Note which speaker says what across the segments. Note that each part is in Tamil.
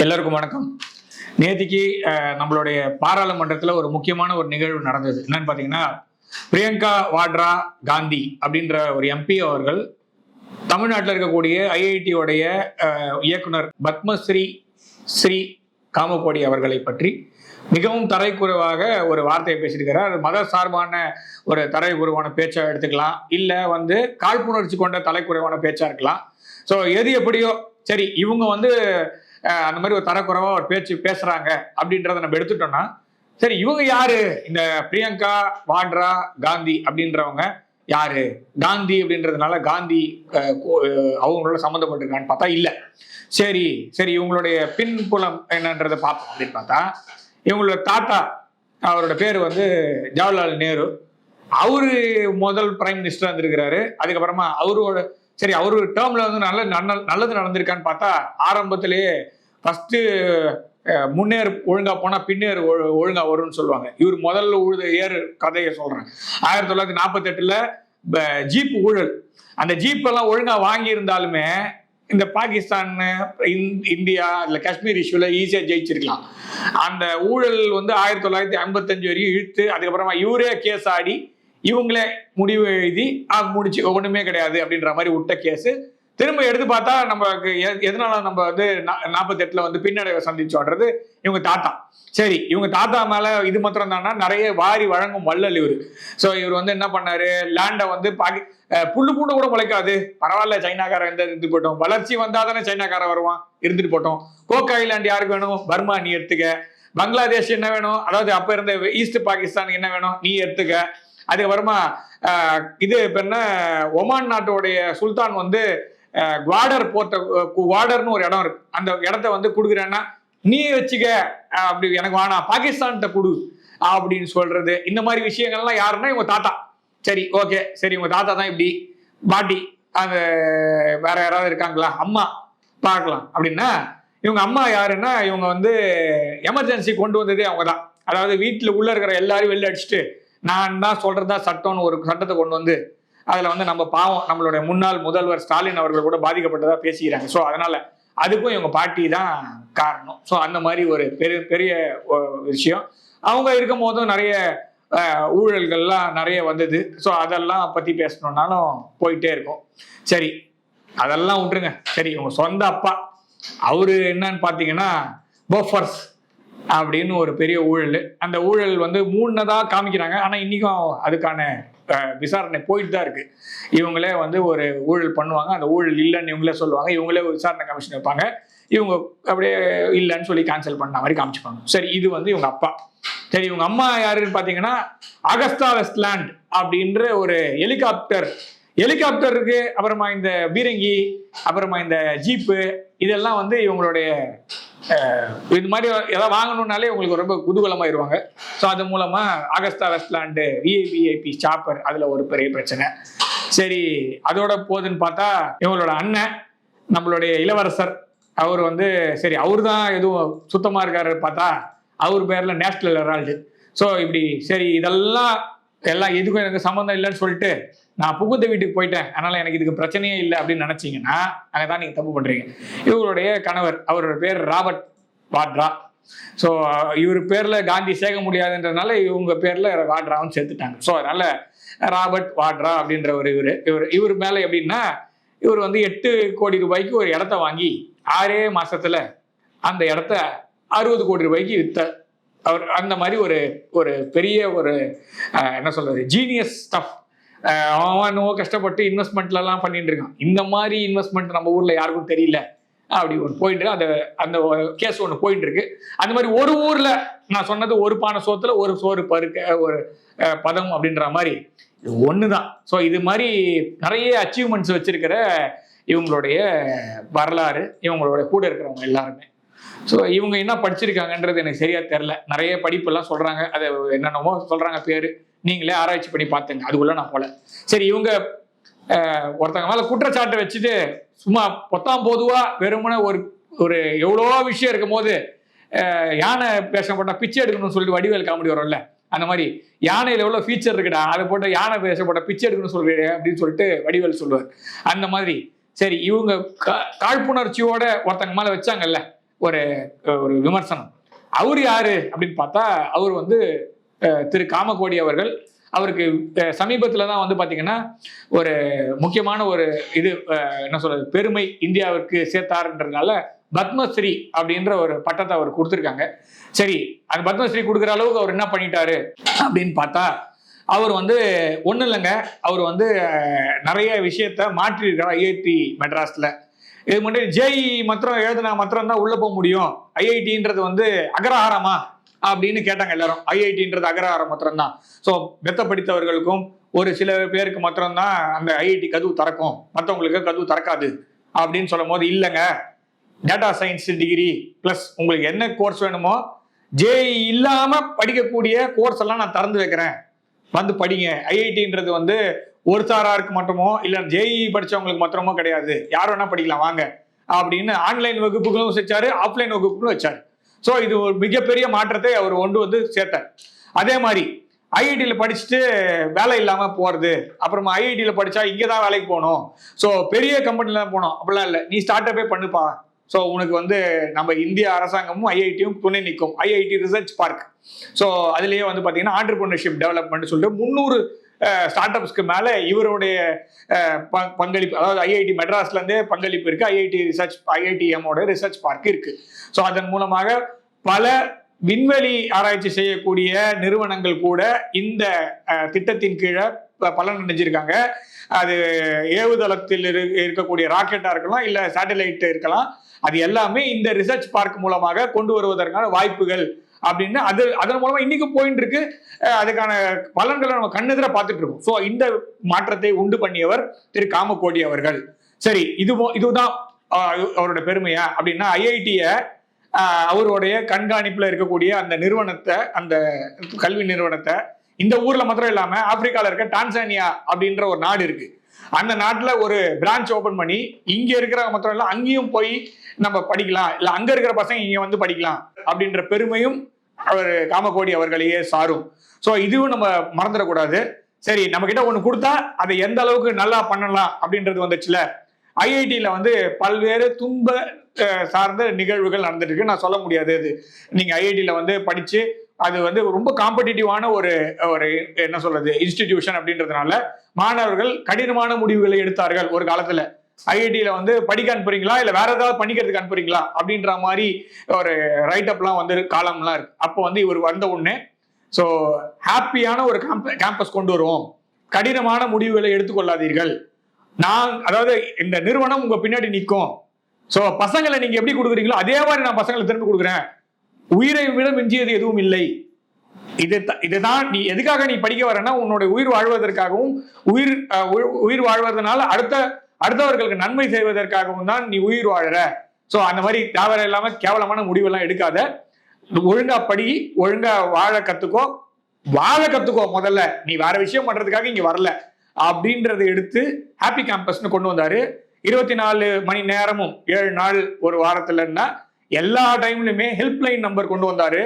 Speaker 1: எல்லாருக்கும் வணக்கம். நேத்திக்கு நம்மளுடைய பாராளுமன்றத்தில் ஒரு முக்கியமான ஒரு நிகழ்வு நடந்தது. என்னன்னு பார்த்தீங்கன்னா, பிரியங்கா வாட்ரா காந்தி அப்படின்ற ஒரு எம்பி அவர்கள் தமிழ்நாட்டில் இருக்கக்கூடிய ஐஐடியோடைய இயக்குனர் பத்மஸ்ரீ ஸ்ரீ காமகோடி அவர்களை பற்றி மிகவும் தரைக்குறைவாக ஒரு வார்த்தையை பேசியிருக்கிறார். மத சார்பான ஒரு தரைக்குறைவான பேச்சா எடுத்துக்கலாம், இல்லை காழ்ப்புணர்ச்சி கொண்ட தலைக்குறைவான பேச்சா இருக்கலாம். ஸோ எது எப்படியோ சரி, இவங்க அந்த மாதிரி ஒரு தரக்குறைவா ஒரு பேச்சு பேசுறாங்க அப்படின்றத நம்ம எடுத்துட்டோம்னா, சரி இவங்க யாரு? இந்த பிரியங்கா வாட்ரா காந்தி அப்படின்றவங்க யாரு? காந்தி அப்படின்றதுனால காந்தி அவங்களோட சம்மந்தப்பட்டிருக்கான்னு பார்த்தா இல்லை. சரி சரி, இவங்களுடைய பின்புலம் என்னன்றதை பார்ப்போம் அப்படின்னு பார்த்தா, இவங்களோட தாத்தா, அவரோட பேர் ஜவஹர்லால் நேரு. அவரு முதல் பிரைம் மினிஸ்டர் இருந்திருக்கிறாரு. அதுக்கப்புறமா அவரு டேர்ம்ல நல்லது நடந்திருக்கான்னு பார்த்தா, ஆரம்பத்திலேயே ஃபர்ஸ்ட் முன்னேறு ஒழுங்கா போனா பின்னேறு ஒழுங்கா வரும்னு சொல்லுவாங்க. இவர் முதல்ல ஏறு கதையை சொல்றேன். 1948 ஜீப் ஊழல். அந்த ஜீப் எல்லாம் ஒழுங்கா வாங்கி இருந்தாலுமே இந்த பாகிஸ்தான், இந்தியா, இல்லை காஷ்மீர் இஷ்யூல ஈஸியா ஜெயிச்சிருக்கலாம். அந்த ஊழல் 1955 வரையும் இழுத்து, அதுக்கப்புறமா இவரே கேஸ் ஆடி இவங்களே முடிவு எழுதி முடிச்சு ஒண்ணுமே கிடையாது அப்படின்ற மாதிரி விட்ட கேஸ் திரும்ப எடுத்து பார்த்தா, நமக்கு எதனால நம்ம 48 பின்னடைவை சந்திச்சோன்றது இவங்க தாத்தா. சரி, இவங்க தாத்தா மேல இது மாத்திரம் தானா, நிறைய வாரி வழங்கும் வள்ளல் இவரு. ஸோ இவர் என்ன பண்ணாரு, லேண்டை புல்லு பூண்டு கூட முளைக்காது, பரவாயில்ல சைனாக்காரன் இருந்துட்டு போட்டோம், வளர்ச்சி வந்தாதானே சைனாக்காரன் வருவான், இருந்துட்டு போட்டோம். கோக் ஐலாண்ட் யாருக்கு வேணும்? பர்மா நீ எடுத்துக்க. பங்களாதேஷ் என்ன வேணும்? அதாவது அப்ப இருந்த ஈஸ்ட் பாகிஸ்தான் என்ன வேணும்? நீ எடுத்துக்க. அதுக்கப்புறமா இது இப்ப என்ன, ஒமான் நாட்டோடைய சுல்தான் குவாடர் போர்ட்ட, குவாடர்னு ஒரு இடம் இருக்கு, அந்த இடத்த கொடுக்குறேன்னா நீ வச்சுக்க, அப்படி எனக்கு வேணாம், பாகிஸ்தான்கிட்ட கொடு அப்படின்னு சொல்றது. இந்த மாதிரி விஷயங்கள்லாம் யாருன்னா இவங்க தாத்தா. சரி ஓகே, சரி உங்க தாத்தா தான் இப்படி. பாட்டி அந்த வேற யாராவது இருக்காங்களா? அம்மா பார்க்கலாம் அப்படின்னா, இவங்க அம்மா யாருன்னா, இவங்க எமர்ஜென்சி கொண்டு வந்ததே அவங்க தான். அதாவது வீட்டில் உள்ள இருக்கிற எல்லாரும் வெளில அடிச்சுட்டு, நான் தான் சொல்றதா சட்டம்னு ஒரு சட்டத்தை கொண்டு வந்து, அதுல நம்ம பாவம் நம்மளுடைய முன்னாள் முதல்வர் ஸ்டாலின் அவர்கள் கூட பாதிக்கப்பட்டதா பேசிக்கிறாங்க. ஸோ அதனால அதுக்கும் இவங்க பாட்டி தான் காரணம். ஸோ அந்த மாதிரி ஒரு பெரிய பெரிய விஷயம். அவங்க இருக்கும் போதும் நிறைய ஊழல்கள்லாம் நிறைய வந்தது. ஸோ அதெல்லாம் பத்தி பேசணும்னாலும் போயிட்டே இருக்கும். சரி, அதெல்லாம் விட்டுருங்க. சரி, இவங்க சொந்த அப்பா அவரு என்னன்னு பாத்தீங்கன்னா, போஃபர்ஸ் அப்படின்னு ஒரு பெரிய ஊழல். அந்த ஊழல் மூணதா காமிக்கிறாங்க. ஆனா இன்னைக்கும் அதுக்கான விசாரணை போயிட்டு தான் இருக்கு. இவங்களே ஒரு ஊழல் பண்ணுவாங்க, அந்த ஊழல் இல்லைன்னு இவங்களே சொல்லுவாங்க, இவங்களே ஒரு விசாரணை கமிஷன் வைப்பாங்க, இவங்க அப்படியே இல்லைன்னு சொல்லி கேன்சல் பண்ண மாதிரி காமிச்சுப்பாங்க. சரி, இது இவங்க அப்பா. சரி, இவங்க அம்மா யாருன்னு பாத்தீங்கன்னா, அகஸ்டா வெஸ்ட்லேண்ட் அப்படின்ற ஒரு ஹெலிகாப்டர் இருக்கு. அப்புறமா இந்த பீரங்கி, அப்புறமா இந்த ஜீப்பு, இதெல்லாம் இவங்களுடைய இது மாதிரி ஏதாவது வாங்கணும்னாலே உங்களுக்கு ரொம்ப குதூகலமாயிருவாங்க. ஸோ அது மூலமா அகஸ்டா வெஸ்ட்லேண்டு விஐபி சாப்பர், அதுல ஒரு பெரிய பிரச்சனை. சரி, அதோட போகுதுன்னு பார்த்தா, இவங்களோட அண்ணன் நம்மளுடைய இளவரசர், அவர் சரி அவர் தான் எதுவும் சுத்தமா இருக்காரு பார்த்தா, அவர் பேர்ல நேஷனல் ஹெரால்டு. ஸோ இப்படி சரி, எல்லாம் எதுக்கும் எனக்கு சம்மந்தம் இல்லைன்னு சொல்லிட்டு நான் புகுந்த வீட்டுக்கு போயிட்டேன், அதனால எனக்கு இதுக்கு பிரச்சனையே இல்லை அப்படின்னு நினைச்சீங்கன்னா அங்கதான் நீங்க தப்பு பண்றீங்க. இவருடைய கணவர், அவரோட பேர் ராபர்ட் வாட்ரா. ஸோ இவர் பேர்ல காந்தி சேர்க்க முடியாதுன்றதுனால இவங்க பேர்ல வாட்ராவும் சேர்த்துட்டாங்க. ஸோ அதனால ராபர்ட் வாட்ரா அப்படின்ற இவர் மேல எப்படின்னா, இவர் 8 கோடி ரூபாய்க்கு ஒரு இடத்த வாங்கி 6 மாசத்துல அந்த இடத்த 60 கோடி ரூபாய்க்கு வித்த அவர். அந்த மாதிரி ஒரு பெரிய என்ன சொல்றது, ஜீனியஸ் ஸ்டஃப். அவன் கஷ்டப்பட்டு இன்வெஸ்ட்மெண்ட்ல எல்லாம் பண்ணிட்டு இருக்கான். இந்த மாதிரி இன்வெஸ்ட்மெண்ட் நம்ம ஊர்ல யாருக்கும் தெரியல அப்படி போயிட்டு அந்த கேஸ் ஒன்று போயிட்டு இருக்கு. அந்த மாதிரி ஒரு ஊர்ல நான் சொன்னது, ஒரு பானை சோத்துல ஒரு சோறு பருக்க ஒரு பதம் அப்படின்ற மாதிரி இது ஒண்ணுதான். ஸோ இது மாதிரி நிறைய அச்சீவ்மெண்ட்ஸ் வச்சிருக்கிற இவங்களுடைய வரலாறு, இவங்களுடைய கூட இருக்கிறவங்க எல்லாருமே. ஸோ இவங்க என்ன படிச்சிருக்காங்கன்றது எனக்கு சரியா தெரியல. நிறைய படிப்பெல்லாம் சொல்றாங்க, அதை என்னென்னமோ சொல்றாங்க பேரு, நீங்களே ஆராய்ச்சி பண்ணி பார்த்துங்க, அதுக்குள்ள நான் போல. சரி, இவங்க ஒருத்தங்க மேல குற்றச்சாட்டை வச்சுட்டு சும்மா பொத்தாம் பொதுவா வெறுமனே ஒரு எவ்வளோ விஷயம் இருக்கும் போது யானை பேசப்பட்டா பிச்சை எடுக்கணும்னு சொல்லிட்டு வடிவேல் காமெடி வரும்ல, அந்த மாதிரி யானையில எவ்வளவு ஃபீச்சர் இருக்குடா, அதை போட்டு யானை பேசப்பட்ட பிச்சை எடுக்கணும்னு சொல்றீங்க அப்படின்னு சொல்லிட்டு வடிவேல் சொல்லுவார். அந்த மாதிரி சரி, இவங்க காழ்ப்புணர்ச்சியோட ஒருத்தங்க மேல வச்சாங்கல்ல, ஒரு ஒரு விமர்சனம். அவர் யாரு அப்படின்னு பார்த்தா அவர் வந்து திரு காமகோடி அவர்கள். அவருக்கு சமீபத்தில் தான் வந்து பார்த்தீங்கன்னா ஒரு முக்கியமான ஒரு இது என்ன சொல்றது பெருமை இந்தியாவிற்கு சேர்த்தாருன்றதுனால பத்மஸ்ரீ அப்படின்ற ஒரு பட்டத்தை அவர் கொடுத்துருக்காங்க. சரி, அந்த பத்மஸ்ரீ கொடுக்குற அளவுக்கு அவர் என்ன பண்ணிட்டாரு அப்படின்னு பார்த்தா அவர் வந்து ஒன்றும் இல்லைங்க, அவர் வந்து நிறைய விஷயத்த மாற்றிருக்கார் ஐஐடி மெட்ராஸ்ல. இது மட்டும் ஜேஇ மாத்திரம் எழுதுனா மாத்திரம் தான் உள்ள போக முடியும், ஐஐடின்றது வந்து அக்ரஹாரமா அப்படின்னு கேட்டாங்க எல்லாரும். ஐஐடின்றது அக்ரஹாரம் மாத்திரம் தான், ஸோ மெத்த படித்தவர்களுக்கும் ஒரு சில பேருக்கு மாத்திரம்தான் அந்த ஐஐடி கதவு திறக்கும், மற்றவங்களுக்கு கதவு திறக்காது அப்படின்னு சொல்லும் போது, இல்லைங்க, டேட்டா சயின்ஸ் டிகிரி பிளஸ் உங்களுக்கு என்ன கோர்ஸ் வேணுமோ ஜேஇ இல்லாம படிக்கக்கூடிய கோர்ஸ் எல்லாம் நான் திறந்து வைக்கிறேன், வந்து படிங்க. ஐஐடின்றது வந்து ஒரு சாராருக்கு மட்டுமோ இல்ல ஜேஇ படிச்சவங்களுக்கு மாத்திரமோ கிடையாது, யார் வேணா படிக்கலாம் வாங்க அப்படின்னு ஆன்லைன் வகுப்புகளும் வச்சாரு, ஆஃப்லைன் வகுப்புகளும் வச்சாரு. ஸோ இது ஒரு மிகப்பெரிய மாற்றத்தை அவர் கொண்டு வந்து சேர்த்தார். அதே மாதிரி ஐஐடியில் படிச்சுட்டு வேலை இல்லாமல் போகிறது, அப்புறமா ஐஐடியில் படித்தா இங்கே தான் வேலைக்கு போகணும், ஸோ பெரிய கம்பெனில தான் போகணும் அப்படிலாம் இல்லை, நீ ஸ்டார்ட் அப்பே பண்ணுப்பா. ஸோ உனக்கு வந்து நம்ம இந்திய அரசாங்கமும் ஐஐடியும் துணை நிற்கும், ஐஐடி ரிசர்ச் பார்க். ஸோ அதுலேயே வந்து பார்த்தீங்கன்னா ஆண்டர்பிரினர்ஷிப் டெவலப்மெண்ட் சொல்லிட்டு 300 ஸ்டார்ட் அப்ஸ்க்கு மேலே இவருடைய பங்களிப்பு, அதாவது ஐஐடி மெட்ராஸ்லேருந்தே பங்களிப்பு இருக்குது. ஐஐடிஎம்மோட ரிசர்ச் பார்க் இருக்குது. ஸோ அதன் மூலமாக பல விண்வெளி ஆராய்ச்சி செய்யக்கூடிய நிறுவனங்கள் கூட இந்த திட்டத்தின் கீழே பலன் அடைஞ்சிருக்காங்க. அது ஏவுதளத்தில் இருக்கக்கூடிய ராக்கெட்டாக இருக்கலாம், இல்லை சேட்டலைட் இருக்கலாம், அது எல்லாமே இந்த ரிசர்ச் பார்க் மூலமாக கொண்டு வருவதற்கான வாய்ப்புகள் அப்படின்னு அதன் மூலமா இன்னைக்கு போயிட்டு இருக்கு. அதுக்கான பலன்களை நம்ம கண்ணெதிர பார்த்துட்டு இருக்கோம். ஸோ இந்த மாற்றத்தை உண்டு பண்ணியவர் திரு காமகோடி அவர்கள். சரி, இதுதான் அவரோட பெருமையா அப்படின்னா, ஐஐடியை அவருடைய கண்காணிப்புல இருக்கக்கூடிய அந்த நிறுவனத்தை, அந்த கல்வி நிறுவனத்தை இந்த ஊர்ல மாத்திரம் இல்லாம ஆப்பிரிக்கால இருக்க டான்சானியா அப்படின்ற ஒரு நாடு இருக்கு, அந்த நாட்டுல ஒரு பிரான்ச் ஓபன் பண்ணி இங்க இருக்கிற மாத்திரம் இல்ல அங்கேயும் போய் நம்ம படிக்கலாம், இல்ல அங்க இருக்கிற பசங்க இங்க வந்து படிக்கலாம் அப்படின்ற பெருமையும் அவர் காமகோடி அவர்களையே சாரும். ஸோ இதுவும் நம்ம மறந்துடக்கூடாது. சரி, நம்ம கிட்ட ஒண்ணு கொடுத்தா அதை எந்த அளவுக்கு நல்லா பண்ணலாம் அப்படின்றது வந்துச்சுல. ஐஐடியில வந்து பல்வேறு துன்ப சார்ந்த நிகழ்வுகள் நடந்துட்டு இருக்கு. நான் சொல்ல முடியாது, அது நீங்க ஐஐடியில வந்து படிச்சு அது வந்து ரொம்ப காம்படிட்டிவான ஒரு என்ன சொல்றது இன்ஸ்டிடியூஷன் அப்படின்றதுனால மாணவர்கள் கடினமான முடிவுகளை எடுத்தார்கள் ஒரு காலத்துல. ஐஐடியில வந்து படிக்க அனுப்புறீங்களா இல்ல வேற ஏதாவது பண்ணிக்கிறதுக்கு அனுப்புறீங்களா அப்படின்ற மாதிரி ஒரு ரைட் அப்லாம் வந்து காலம்லாம் இருக்கு. அப்போ வந்து இவர் வந்த உடனே ஸோ ஹாப்பியான ஒரு கேம்பஸ் கொண்டு வருவோம், கடினமான முடிவுகளை எடுத்துக்கொள்ளாதீர்கள், அதாவது இந்த நிறுவனம் உங்க பின்னாடி நிற்கும், ஸோ பசங்களை நீங்க எப்படி கொடுக்குறீங்களோ அதே மாதிரி நான் பசங்களை திரும்பி கொடுக்குறேன், உயிரை விட மிஞ்சியது எதுவும் இல்லை. இதுதான் நீ எதுக்காக நீ படிக்க வரேன்னா உன்னோட உயிர் வாழ்வதற்காகவும் உயிர் வாழ்வதனால அடுத்தவர்களுக்கு நன்மை செய்வதற்காகவும் தான் நீ உயிர் வாழற. ஸோ அந்த மாதிரி தேவையில்லாம இல்லாம கேவலமான முடிவெல்லாம் எடுக்காத, ஒழுங்கா படி, ஒழுங்கா வாழ கத்துக்கோ முதல்ல, நீ வேற விஷயம் பண்றதுக்காக இங்க வரல அப்படின்றத எடுத்து ஹாப்பி கேம்பஸ்னு கொண்டு வந்தாரு. 24 மணி நேரமும் 7 நாள் ஒரு வாரத்துலன்னா எல்லா டைம்லயுமே ஹெல்ப்லைன் நம்பர் கொண்டு வந்தாரு.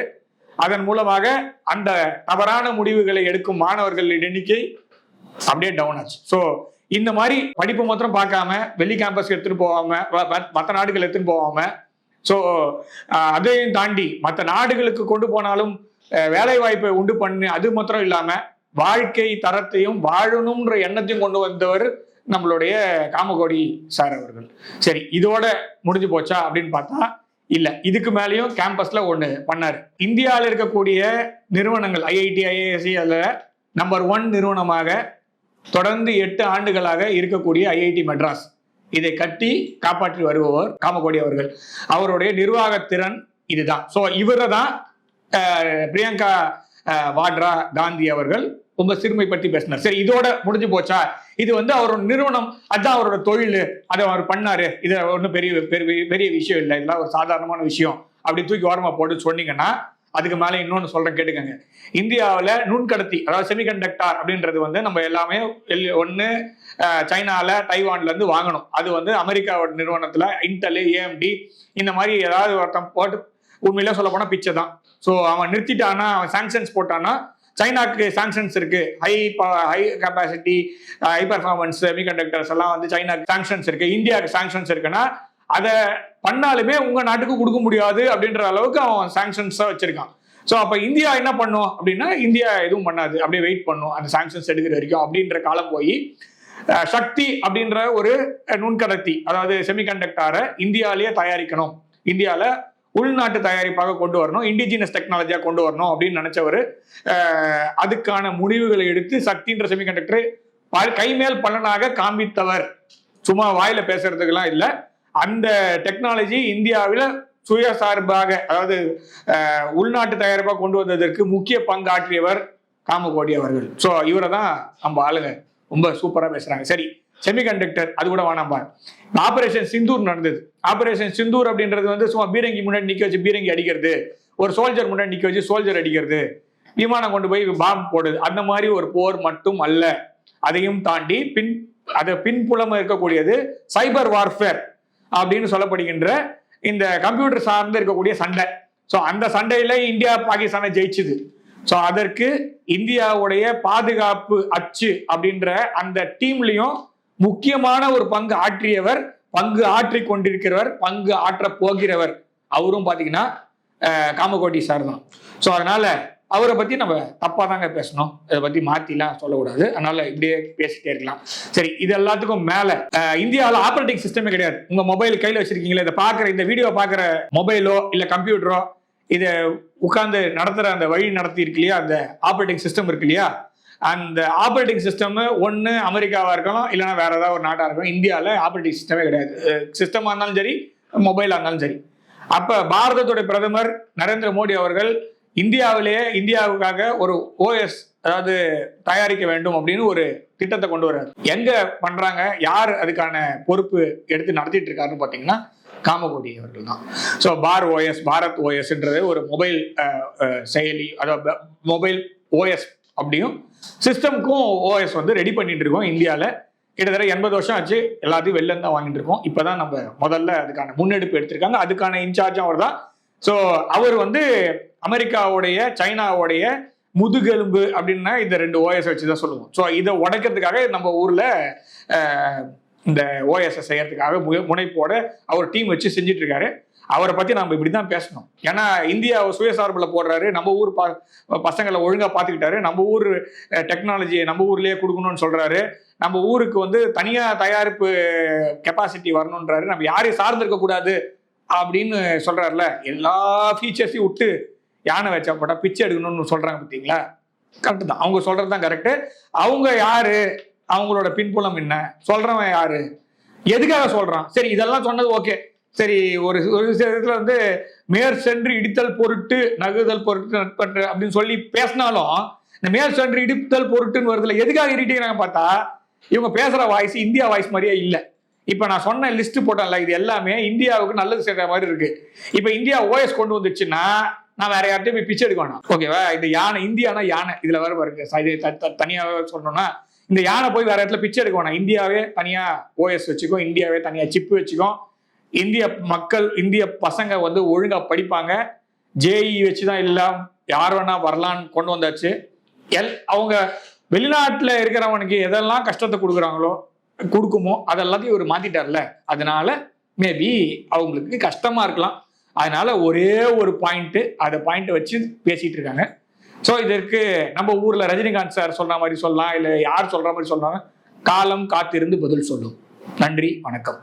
Speaker 1: அதன் மூலமாக அந்த தவறான முடிவுகளை எடுக்கும் மாணவர்கள் எண்ணிக்கை அப்படியே டவுன் ஆச்சு. ஸோ இந்த மாதிரி படிப்பு மாத்திரம் பார்க்காம வெளி கேம்பஸ்க்கு எடுத்துட்டு போகாம, மற்ற நாடுகள் எடுத்துட்டு போகாம, ஸோ அதையும் தாண்டி மற்ற நாடுகளுக்கு கொண்டு போனாலும் வேலை வாய்ப்பை உண்டு பண்ணி அது மாத்திரம் இல்லாம வாழ்க்கை தரத்தையும் வாழணும்ன்ற எண்ணத்தையும் கொண்டு வந்தவர் நம்மளுடைய காமகோடி சார் அவர்கள். சரி, இதோட முடிஞ்சு போச்சா அப்படின்னு பார்த்தா இல்ல, இதுக்கு மேலேயும் கேம்பஸ்ல ஒண்ணு பண்ணாரு. இந்தியாவில் இருக்கக்கூடிய நிறுவனங்கள் ஐஐடி ஐஏஎஸ்சி அதுல நம்பர் 1 நிறுவனமாக தொடர்ந்து 8 ஆண்டுகளாக இருக்கக்கூடிய ஐஐடி மெட்ராஸ், இதை கட்டி காப்பாற்றி வருபவர் காமகோடி அவர்கள். அவருடைய நிர்வாகத்திறன் இதுதான். ஸோ இவரை தான் பிரியங்கா வாட்ரா காந்தி அவர்கள் ரொம்ப சிறுமைப்படுத்தி பேசினார். சரி, இதோட முடிஞ்சு போச்சா? இது வந்து அவரோட நிறுவனம், அதுதான் அவரோட தொழில், அதை அவர் பண்ணாரு, இது ஒன்றும் பெரிய விஷயம் இல்லை, இதெல்லாம் ஒரு சாதாரணமான விஷயம் அப்படி தூக்கி ஓரமா போட்டு சொன்னீங்கன்னா அதுக்கு மேலே இன்னொன்று சொல்றேன் கேட்டுக்கங்க. இந்தியாவில் நுண்கடத்தி, அதாவது செமிகண்டக்டர் அப்படின்றது வந்து நம்ம எல்லாமே ஒன்று சைனால டைவான்ல இருந்து வாங்கணும். அது வந்து அமெரிக்காவோட நிறுவனத்துல இன்டெல், ஏஎம்டி இந்த மாதிரி ஏதாவது ஒருத்தன் போட்டு உண்மையில சொல்ல போனா பிச்சை தான். ஸோ அவன் நிறுத்திட்டானா, அவன் சாங்ஷன்ஸ் போட்டானா, சைனாக்கு சாங்ஷன்ஸ் இருக்கு, high capacity high performance semiconductors எல்லாம் வந்து சைனாக்கு சாங்ஷன்ஸ் இருக்கு, இந்தியாவுக்கு சாங்ஷன்ஸ் இருக்குன்னா அதை பண்ணாலுமே உங்க நாட்டுக்கு கொடுக்க முடியாது அப்படின்ற அளவுக்கு அவன் சாங்ஷன்ஸா வச்சிருக்கான். ஸோ அப்ப இந்தியா என்ன பண்ணும் அப்படின்னா, இந்தியா எதுவும் பண்ணாது, அப்படியே வெயிட் பண்ணும் அந்த சாங்ஷன்ஸ் எடுக்கிற வரைக்கும் அப்படின்ற காலம் போய் சக்தி அப்படின்ற ஒரு நுண்கடத்தி, அதாவது செமிகண்டக்டரை இந்தியாலேயே தயாரிக்கணும், இந்தியால உள்நாட்டு தயாரிப்பாக கொண்டு வரணும், இண்டிஜினஸ் டெக்னாலஜியா கொண்டு வரணும் அப்படின்னு நினைச்சவர் அதுக்கான முடிவுகளை எடுத்து சக்தின்ற செமிகண்டக்டரை கைமேல் பலனாக காண்பித்தவர். சும்மா வாயில பேசுறதுக்கெல்லாம் இல்லை. அந்த டெக்னாலஜி இந்தியாவில் சுயசார்பாக, அதாவது உள்நாட்டு தயாரிப்பாக கொண்டு வந்ததற்கு முக்கிய பங்காற்றியவர் காமகோடி அவர்கள். ஸோ இவரை தான் நம்ம ஆளுங்க ரொம்ப சூப்பரா பேசுறாங்க. சரி, செமிகண்டக்டர் அது கூட வேணாம் பாரு. ஆபரேஷன் சிந்தூர் நடந்தது. ஆபரேஷன் சிந்தூர் அப்படின்றது வந்து சும்மா பீரங்கி முன்னாடி நிக்க வச்சு பீரங்கி அடிக்கிறது, ஒரு சோல்ஜர் முன்னாடி நிக்க வச்சு சோல்ஜர் அடிக்கிறது, விமானம் கொண்டு போய் பாம்பு போடுது, அந்த மாதிரி ஒரு போர் மட்டும் அல்ல. அதையும் தாண்டி பின்புலமா இருக்கக்கூடியது சைபர் வார்ஃபேர் அப்படின்னு சொல்லப்படுகின்ற இந்த கம்ப்யூட்டர் சார்ந்து இருக்கக்கூடிய சண்டை. ஸோ அந்த சண்டையில இந்தியா பாகிஸ்தானை ஜெயிச்சுது. ஸோ அதற்கு இந்தியாவுடைய பாதுகாப்பு அச்சு அப்படின்ற அந்த டீம்லயும் முக்கியமான ஒரு பங்கு ஆற்றியவர், பங்கு ஆற்றி கொண்டிருக்கிறவர், பங்கு ஆற்ற போகிறவர் அவரும் பாத்தீங்கன்னா காமகோடி சார் தான். ஸோ அதனால அவரை பத்தி நம்ம தப்பா தாங்க பேசணும், இதை பத்தி மாத்திலாம் சொல்லக்கூடாது. அதனால இப்படியே பேசிட்டே இருக்கலாம். சரி, இது எல்லாத்துக்கும் மேல இந்தியாவில் ஆப்ரேட்டிங் சிஸ்டமே கிடையாது. உங்க மொபைல் கையில வச்சிருக்கீங்களா, இதை பாக்குற, இந்த வீடியோ பாக்குற மொபைலோ இல்ல கம்ப்யூட்டரோ, இதை உட்கார்ந்து நடத்துற அந்த வழி நடத்தி இருக்கு இல்லையா, அந்த ஆப்ரேட்டிங் சிஸ்டம் இருக்கு இல்லையா, அந்த ஆப்ரேட்டிங் சிஸ்டம் ஒன்னு அமெரிக்காவா இருக்கலாம், இல்லைன்னா வேற ஏதாவது ஒரு நாட்டா இருக்கும். இந்தியாவில் ஆப்ரேட்டிங் சிஸ்டமே கிடையாது. சிஸ்டமா இருந்தாலும் சரி, மொபைலா இருந்தாலும் சரி. அப்ப பாரதத்துடைய பிரதமர் நரேந்திர மோடி அவர்கள் இந்தியாவிலேயே இந்தியாவுக்காக ஒரு ஓஎஸ், அதாவது தயாரிக்க வேண்டும் அப்படின்னு ஒரு திட்டத்தை கொண்டு வர்றாரு. எங்க பண்றாங்க, யார் அதுக்கான பொறுப்பு எடுத்து நடத்திட்டு இருக்காருன்னு பாத்தீங்கன்னா காமகோடி அவர்கள் தான். ஸோ பாரத் ஓஎஸ்ன்றது ஒரு மொபைல் செயலி, அதாவது மொபைல் ஓஎஸ் அப்படியும் சிஸ்டம்க்கும் ஓஎஸ் வந்து ரெடி பண்ணிட்டு இருக்கோம். இந்தியாவில் கிட்டத்தட்ட 80 வருஷம் ஆச்சு, எல்லாத்தையும் வெளில தான் வாங்கிட்டு இருக்கோம். இப்போதான் நம்ம முதல்ல அதுக்கான முன்னெடுப்பு எடுத்திருக்காங்க. அதுக்கான இன்சார்ஜும் அவர் தான். ஸோ அவர் வந்து அமெரிக்காவுடைய சைனாவுடைய முதுகெலும்பு அப்படின்னா இந்த 2 ஓஎஸ் வச்சுதான் சொல்லுவோம். ஸோ இதை உடைக்கிறதுக்காக நம்ம ஊர்ல இந்த ஓஎஸ்ஐ செய்யறதுக்காக முனைப்போட அவர் டீம் வச்சு செஞ்சுட்டு இருக்காரு. அவரை பத்தி நம்ம இப்படிதான் பேசணும். ஏன்னா இந்தியா சுயசார்புல போடுறாரு, நம்ம ஊர் பசங்களை ஒழுங்கா பாத்துக்கிட்டாரு, நம்ம ஊர் டெக்னாலஜியை நம்ம ஊர்லயே கொடுக்கணும்னு சொல்றாரு, நம்ம ஊருக்கு வந்து தனியா தயாரிப்பு கெப்பாசிட்டி வரணும்ன்றாரு, நம்ம யாரையும் சார்ந்திருக்க கூடாது அப்படின்னு சொல்றாருல. எல்லா ஃபீச்சர்ஸையும் விட்டு யானை வச்சா போட்டா பிச்சை எடுக்கணும்னு சொல்றாங்க பார்த்தீங்களா, கரெக்டு தான். அவங்க சொல்றதுதான் கரெக்டு. அவங்க யாரு, அவங்களோட பின்புலம் என்ன, சொல்றவன் யாரு, எதுக்காக சொல்றான், சரி இதெல்லாம் சொன்னது ஓகே. சரி, ஒரு விஷயத்துல வந்து மேற் சென்று இடித்தல் பொருட்டு நகுதல் பொருட்டு நட்பற்று அப்படின்னு சொல்லி பேசினாலும் இந்த மேற் சென்று இடித்தல் பொருட்டுன்னு வருதுல, எதுக்காக இடிக்கிறாங்க பார்த்தா இவங்க பேசுற வாய்ஸ் இந்தியா வாய்ஸ் மாதிரியே இல்லை. இப்ப நான் சொன்ன லிஸ்ட் போட்டேன்ல, இது எல்லாமே இந்தியாவுக்கு நல்லது செய்யற மாதிரி இருக்கு. இப்ப இந்தியா ஓஎஸ் கொண்டு வந்துச்சுன்னா நான் வேற யார்ட்டையும் போய் பிச்சை எடுக்க வேணாம். ஓகேவா? இந்த யானை, இந்தியானா யானை, இதுல வர பாருங்க, தனியாவே சொல்லணும்னா இந்த யானை போய் வேற இடத்துல பிச்சை எடுக்க வேணாம். இந்தியாவே தனியா ஓஎஸ் வச்சுக்கோ, இந்தியாவே தனியா சிப்பு வச்சுக்கோ. இந்திய மக்கள், இந்திய பசங்க வந்து ஒழுங்கா படிப்பாங்க. ஜேஇ வச்சுதான் எல்லாம் யார் வேணா வரலான்னு கொண்டு வந்தாச்சு. அவங்க வெளிநாட்டுல இருக்கிறவனுக்கு எதெல்லாம் கஷ்டத்தை கொடுக்குமோ அதெல்லாத்தையும் இவர் மாத்திட்டார்ல. அதனால மேபி அவங்களுக்கு கஷ்டமா இருக்கலாம். அதனால ஒரே ஒரு பாயிண்ட், அந்த பாயிண்ட் வச்சு பேசிட்டு இருக்காங்க. ஸோ இதற்கு நம்ம ஊர்ல ரஜினிகாந்த் சார் சொல்ற மாதிரி சொல்லலாம், இல்லை யார் சொல்ற மாதிரி சொல்லலாம், காலம் காத்திருந்து பதில் சொல்லும். நன்றி, வணக்கம்.